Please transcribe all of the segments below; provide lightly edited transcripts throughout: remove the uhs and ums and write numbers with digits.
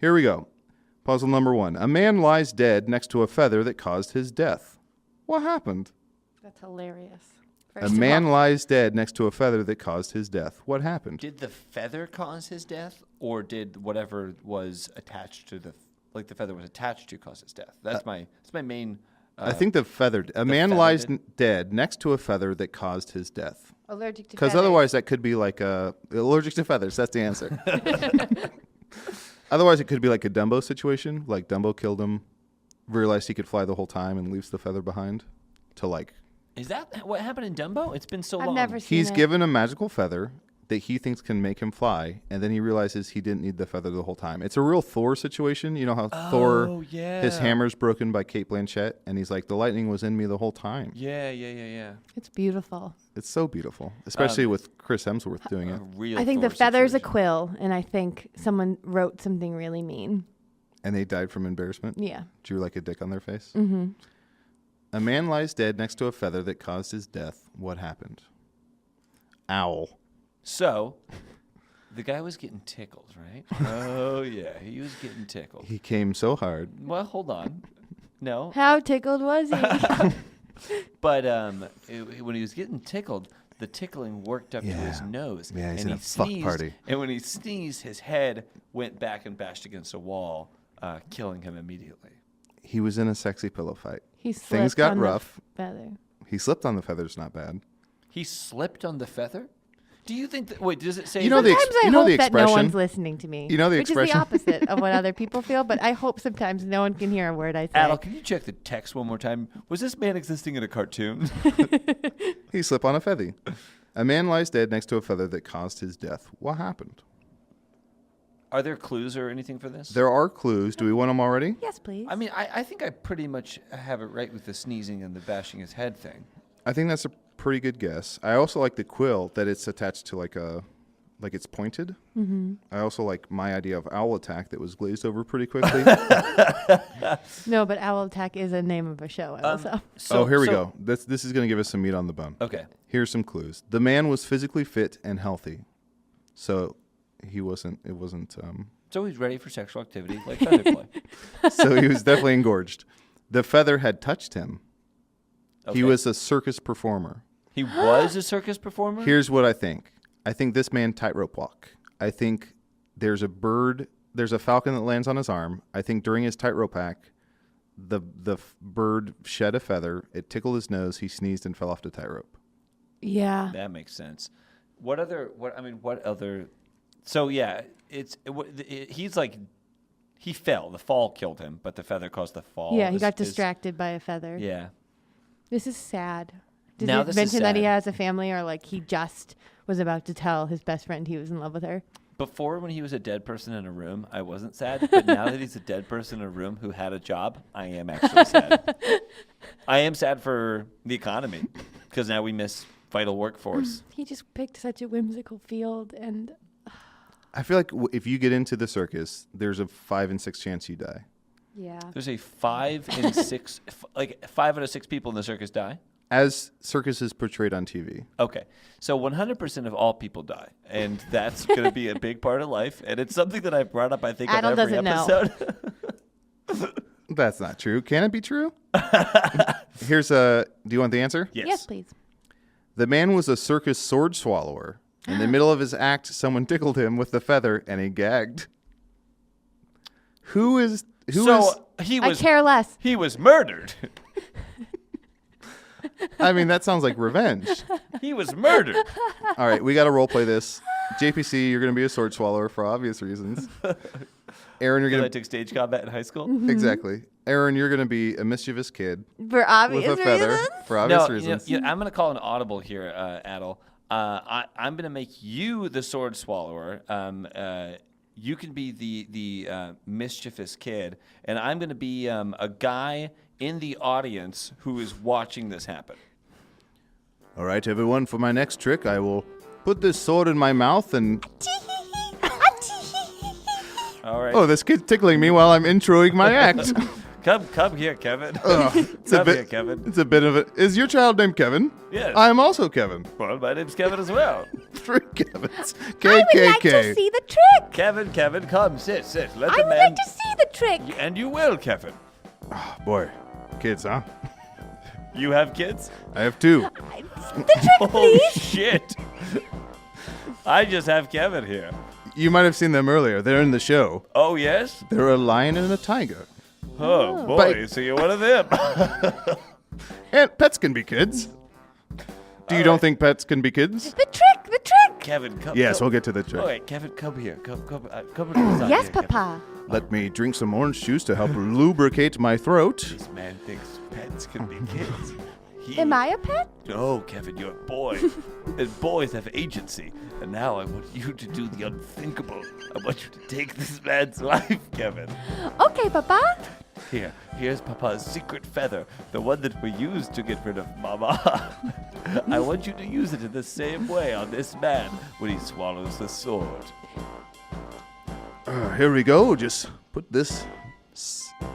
Here we go. Puzzle number 1. A man lies dead next to a feather that caused his death. What happened? That's hilarious. A man lies dead next to a feather that caused his death. What happened? Did the feather cause his death, or did whatever was attached to the feather was attached to cause his death? That's my main. I think the feather. A man lies dead next to a feather that caused his death. Allergic to feathers. Because otherwise that could be like allergic to feathers. That's the answer. Otherwise it could be like a Dumbo situation. Like Dumbo killed him, realized he could fly the whole time, and leaves the feather behind to like. Is that what happened in Dumbo? It's been so long. I've never seen He's it. given a magical feather that he thinks can make him fly, and then he realizes he didn't need the feather the whole time. It's a real Thor situation. You know how Thor, his hammer's broken by Cate Blanchett, and he's like, the lightning was in me the whole time. Yeah. It's beautiful. It's so beautiful, especially with Chris Hemsworth doing it. I think the feather's a quill, and I think someone wrote something really mean. And they died from embarrassment? Yeah. Drew like a dick on their face? Mm-hmm. A man lies dead next to a feather that caused his death. What happened? Owl. So, the guy was getting tickled, right? Oh, yeah. He was getting tickled. He came so hard. Well, hold on. No. How tickled was he? But when he was getting tickled, the tickling worked up to his nose. Yeah, he's and in he a fuck sneezed, party. And when he sneezed, his head went back and bashed against a wall, killing him immediately. He was in a sexy pillow fight. He slipped Things got on rough. The feather. He slipped on the feathers, not bad. He slipped on the feather? Do you think that... Wait, does it say... You know the Sometimes I you know hope the that no expression? one's listening to me. You know the which expression? is the opposite of what other people feel, but I hope sometimes no one can hear a word I say. Adel, can you check the text one more time? Was this man existing in a cartoon? He slipped on a feather. A man lies dead next to a feather that caused his death. What happened? Are there clues or anything for this? There are clues. Do we want them already? Yes, please. I mean, I think I pretty much have it right with the sneezing and the bashing his head thing. I think that's a pretty good guess. I also like the quill that it's attached to like it's pointed. Mm-hmm. I also like my idea of owl attack that was glazed over pretty quickly. No, but Owl Attack is a name of a show also. Here we go. This is going to give us some meat on the bone. Okay. Here's some clues. The man was physically fit and healthy. So he wasn't, it wasn't, So he's ready for sexual activity like feather play. so he was definitely engorged. The feather had touched him. Okay. He was a circus performer. He was a circus performer? Here's what I think. I think this man tightrope walk. I think there's a falcon that lands on his arm. I think during his tightrope act, the bird shed a feather. It tickled his nose. He sneezed and fell off the tightrope. Yeah. That makes sense. What other... So, yeah, he's like... He fell. The fall killed him, but the feather caused the fall. Yeah, he got distracted by a feather. Yeah. This is sad. Did Now he this is mention that he sad. has a family, or like he just was about to tell his best friend he was in love with her? Before, when he was a dead person in a room, I wasn't sad. But now that he's a dead person in a room who had a job, I am actually sad. I am sad for the economy because now we miss vital workforce. He just picked such a whimsical field, and I feel like if you get into the circus, there's a 5 in 6 chance you die. yeah. There's a 5 in 6, like 5 out of 6 people in the circus die. As circus is portrayed on TV. Okay, so 100% of all people die, and that's going to be a big part of life, and it's something that I brought up, I think, Adel on every doesn't know. episode. That's not true. Can it be true? Do you want the answer? Yes, please. The man was a circus sword swallower. In the middle of his act, someone tickled him with the feather, and he gagged. Who is? I care less. He was murdered. I mean, that sounds like revenge. He was murdered. All right, we got to role play this. JPC, you're going to be a sword swallower for obvious reasons. Aaron, you're I going to took stage combat in high school. exactly. Aaron, you're going to be a mischievous kid For obvious with a feather reasons? for obvious No, reasons. I'm going to call an audible here, Adel. I'm going to make you the sword swallower. You can be the mischievous kid, and I'm going to be a guy in the audience who is watching this happen. All right, everyone, for my next trick, I will put this sword in my mouth and... All right. Oh, this kid's tickling me while I'm introing my act. Come here, Kevin. It's a Come bit. here, Kevin. It's a bit of a. Is your child named Kevin? Yes. I am also Kevin. Well, my name's Kevin as well. 3 Kevins. I would like to KKK. see the trick. Kevin, come, sit. Let I the would man. like to see the trick. And you will, Kevin. Boy, kids, huh? You have kids? I have 2. The trick, Oh, please. shit. I just have Kevin here. You might have seen them earlier. They're in the show. Oh, yes? They're a lion and a tiger. Oh, boy, But- so you're one of them. And pets can be kids. Do you don't think pets can be kids? The trick. The trick. Kevin, come. Yes, come. we'll get to the trick. All right, Kevin, come here. Come to the side Yes, here, Kevin. Papa. Let me drink some orange juice to help lubricate my throat. This man thinks pets can be kids. Am I a pet? No, Kevin, you're a boy. And boys have agency. And now I want you to do the unthinkable. I want you to take this man's life, Kevin. Okay, Papa. Here's Papa's secret feather, the one that we used to get rid of Mama. I want you to use it in the same way on this man when he swallows the sword. Here we go. Just put this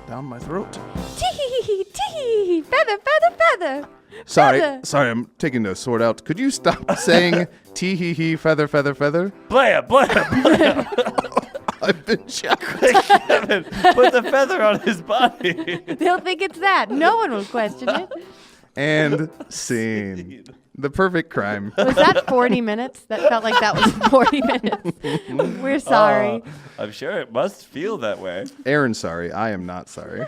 down my throat. Tee tee. Feather, feather, feather. Sorry, Feather. sorry, I'm taking the sword out. Could you stop saying tee hee hee feather feather feather? Blam, blam, blam. I've been shot. Kevin, put the feather on his body. They'll think it's that. No one will question it. And scene. The perfect crime. Was that 40 minutes? That felt like that was 40 minutes. We're sorry. I'm sure it must feel that way. Aaron's sorry. I am not sorry.